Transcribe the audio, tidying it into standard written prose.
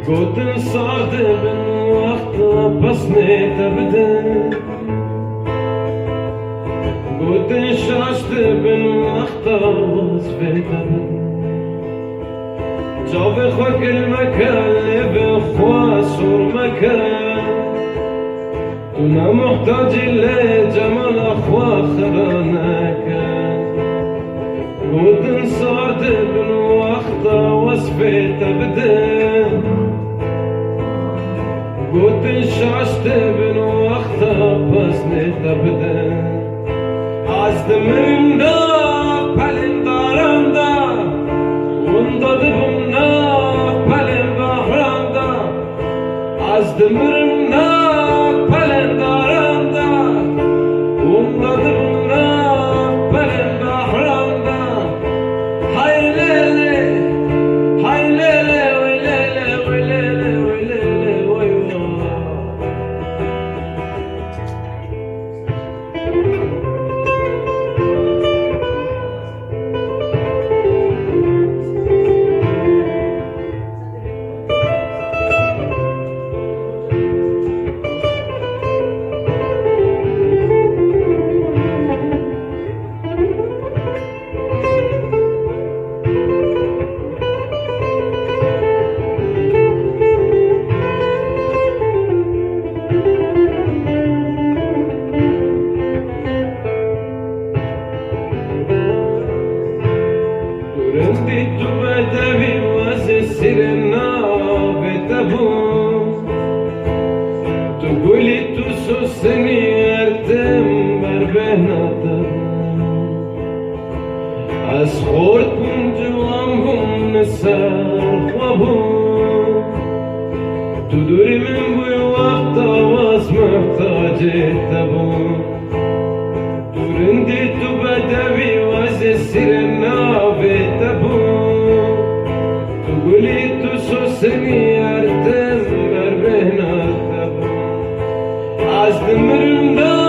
قوتن صارت بن وقتا بسني تبدن قوتن شاشت بن وقتا وصفي تبدن جاوي خوك المكان لبن خوا سور مكان تونا محتاج لجمال أخوا خرانك قوتن صارت بن وقتا وصفي تبدن قوتن شاشت بن وقتا بسني تبدن از دمرندا پلن دارندا وندا دبنا پلن بحرندا از دمرندا پلن دارندا وندا دبنا پلن بحرندا های لیلی های لیلی وی لیلی وی لیلی وی لیلی وی وی رندي تبتبي واسسرنا بتبو تقولي تسوسني ارتم بربهنا اسخورت من جوامهم نسار خوابو تدوري من بوي وقتا واس محتاج تبو رندي تبتبي واسسرنا تقولي تسوسني ارتم بربهنا تبو از دمرندا